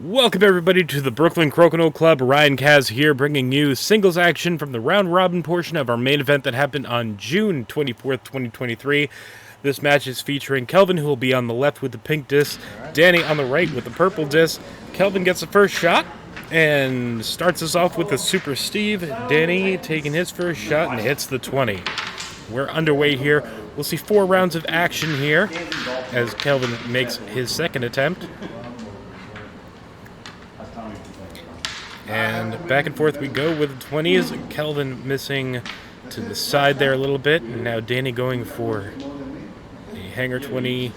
Welcome everybody to the Brooklyn Crokinole Club. Ryan Kaz here, bringing you singles action from the round robin portion of our main event that happened on June 24th, 2023. This match is featuring Kelvin, who will be on the left with the pink disc, Danny on the right with the purple disc. Kelvin gets the first shot and starts us off with the Super Steve. Danny taking his first shot and hits the 20. We're underway here. We'll see 4 rounds of action here as Kelvin makes his second attempt. And back and forth we go with the 20s. Kelvin missing to the side there a little bit. And now Danny going for a hanger 20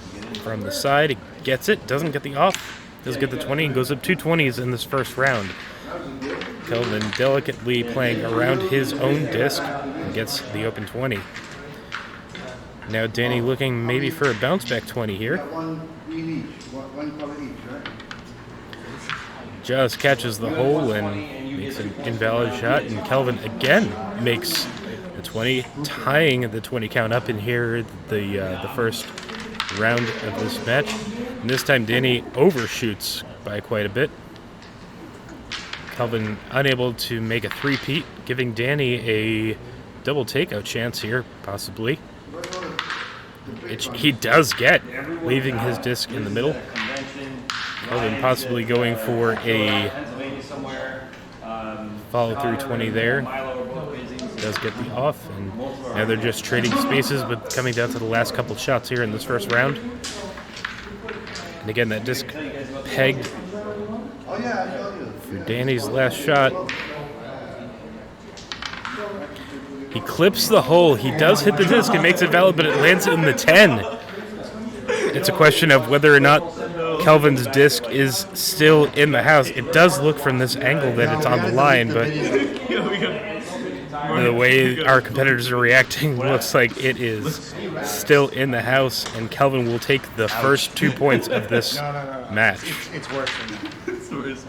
from the side. He gets it, doesn't get the off, does get the 20, and goes up 2 20s in this first round. Kelvin delicately playing around his own disc and gets the open 20. Now Danny looking maybe for a bounce back 20 here. Just catches the hole and makes an invalid shot, and Kelvin again makes the 20, tying the 20 count up in here the first round of this match. And this time Danny overshoots by quite a bit. Kelvin unable to make a three-peat, giving Danny a double takeout chance here, possibly. Which he does get, leaving his disc in the middle. Kelvin possibly going for a follow-through 20 there. Does get the off, and now they're just trading spaces, but coming down to the last couple shots here in this first round. And again, that disc pegged for Danny's last shot. He clips the hole. He does hit the disc and makes it valid, but it lands in the 10. It's a question of whether or not Kelvin's disc is still in the house. It does look from this angle that it's on the line, but the way our competitors are reacting looks like it is still in the house, and Kelvin will take the first 2 points of this match. It's worse than that. It's worse.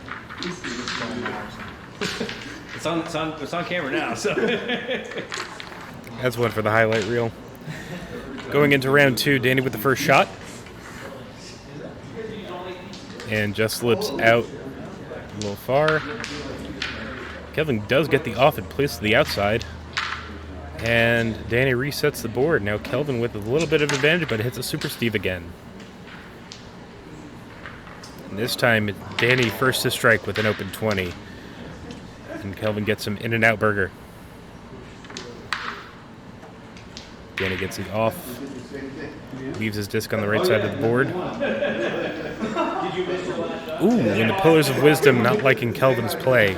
It's on camera now, so. That's one for the highlight reel. Going into round 2, Danny with the first shot. And just slips out a little far. Kelvin does get the off and place to the outside. And Danny resets the board. Now Kelvin with a little bit of advantage, but hits a Super Steve again. And this time, Danny first to strike with an open 20. And Kelvin gets some In-N-Out burger. Danny gets the off. Leaves his disc on the right side of the board. Ooh, and the Pillars of Wisdom not liking Kelvin's play.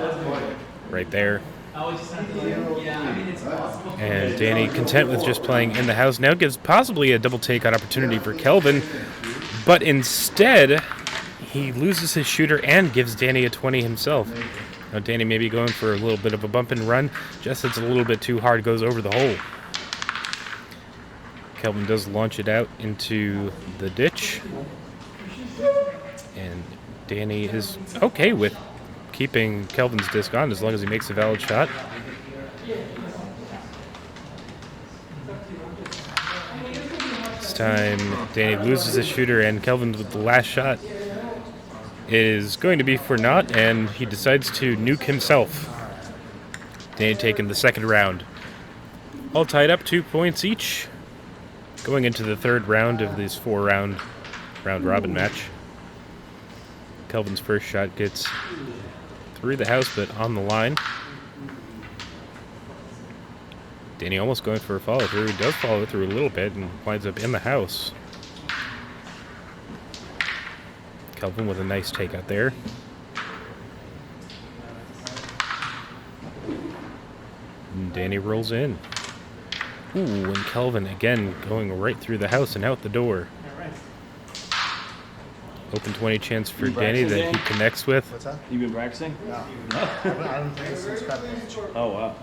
Right there. And Danny, content with just playing in the house, now gives possibly a double takeout opportunity for Kelvin. But instead, he loses his shooter and gives Danny a 20 himself. Now Danny maybe going for a little bit of a bump and run. Just hits a little bit too hard, goes over the hole. Kelvin does launch it out into the ditch. And Danny is okay with keeping Kelvin's disc on as long as he makes a valid shot. This time, Danny loses his shooter, and Kelvin with the last shot is going to be for naught, and he decides to nuke himself. Danny taking the second round. All tied up, 2 points each. Going into the third round of this 4-round round-robin match. Kelvin's first shot gets through the house, but on the line. Danny almost going for a follow-through. He does follow through a little bit and winds up in the house. Kelvin with a nice takeout there. And Danny rolls in. Ooh, and Kelvin again going right through the house and out the door. Open 20 chance for Danny that he connects with. What's that? You been practicing? No. I don't think since college. Oh, wow.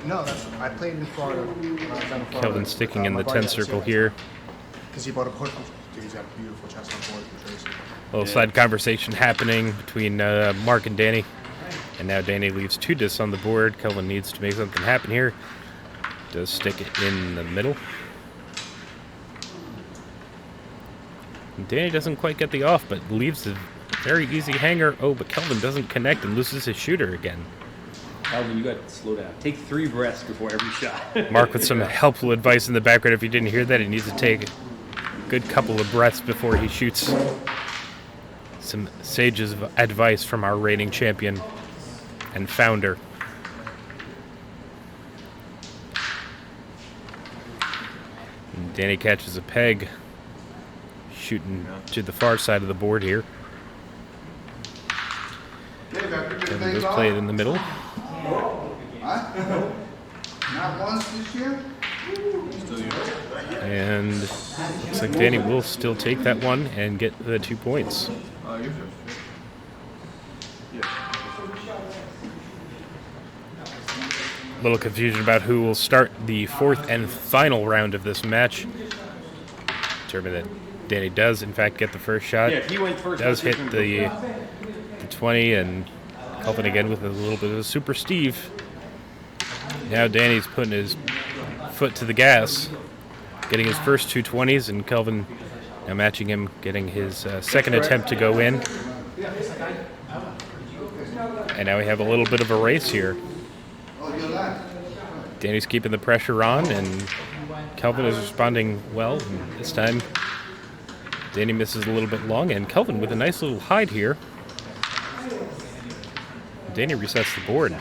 No, I played in Florida. When I was down in Florida. Kelvin sticking in the 10 circle here. Because he bought a push. Dude, he's got a beautiful chestnut board from Tracy. A little side conversation happening between Mark and Danny. And now Danny leaves 2 discs on the board. Kelvin needs to make something happen here. Does stick it in the middle. Danny doesn't quite get the off, but leaves a very easy hanger. Oh, but Kelvin doesn't connect and loses his shooter again. Kelvin, you got to slow down. Take 3 breaths before every shot. Mark with some helpful advice in the background. If you didn't hear that, he needs to take a good couple of breaths before he shoots. Some sage advice from our reigning champion and founder. And Danny catches a peg, shooting to the far side of the board here. Kelvin does play it in the middle. Not once this year? And looks like Danny will still take that one and get the 2 points. Little confusion about who will start the 4th and final round of this match. Determine that Danny does, in fact, get the first shot. Yeah, if he went first, Does hit the 20, and Kelvin again with a little bit of a Super Steve. Now Danny's putting his foot to the gas, getting his first 2 20s, and Kelvin now matching him, getting his second attempt to go in. And now we have a little bit of a race here. Danny's keeping the pressure on, and Kelvin is responding well. And this time, Danny misses a little bit long, and Kelvin with a nice little hide here. Danny resets the board,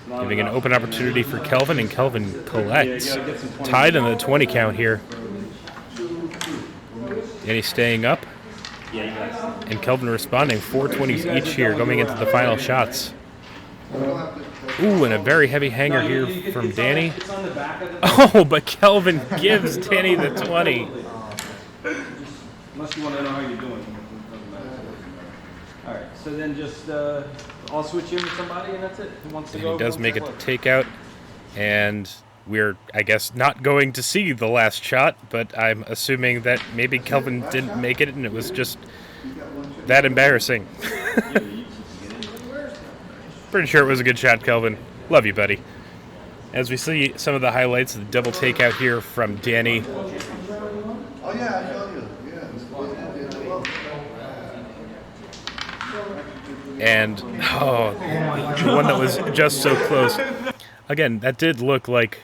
giving an open opportunity for Kelvin, and Kelvin collects. Tied in the 20 count here. Danny staying up, and Kelvin responding. 4 20s each here going into the final shots. Ooh, and a very heavy hanger here from Danny. Oh, but Kelvin gives Danny the 20. Unless you want to know how you're doing. All right, so then just I'll switch in with somebody, and that's it. Who wants to go? He does make it to takeout, and we're, I guess, not going to see the last shot, but I'm assuming that maybe Kelvin didn't make it, and it was just that embarrassing. Pretty sure it was a good shot, Kelvin. Love you, buddy. As we see some of the highlights of the double takeout here from Danny. Oh, yeah, I know you. And, oh, the one that was just so close. Again, that did look like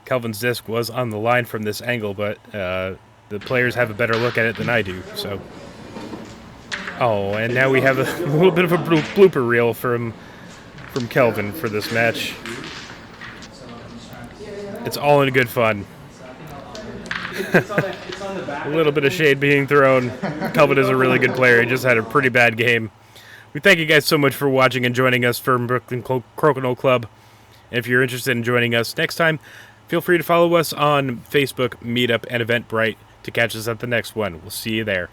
Kelvin's disc was on the line from this angle, but the players have a better look at it than I do, so. Oh, and now we have a little bit of a blooper reel from Kelvin for this match. It's all in good fun. A little bit of shade being thrown. Kelvin is a really good player. He just had a pretty bad game. We thank you guys so much for watching and joining us from Brooklyn Crokinole Club. And if you're interested in joining us next time, feel free to follow us on Facebook, Meetup, and Eventbrite to catch us at the next one. We'll see you there.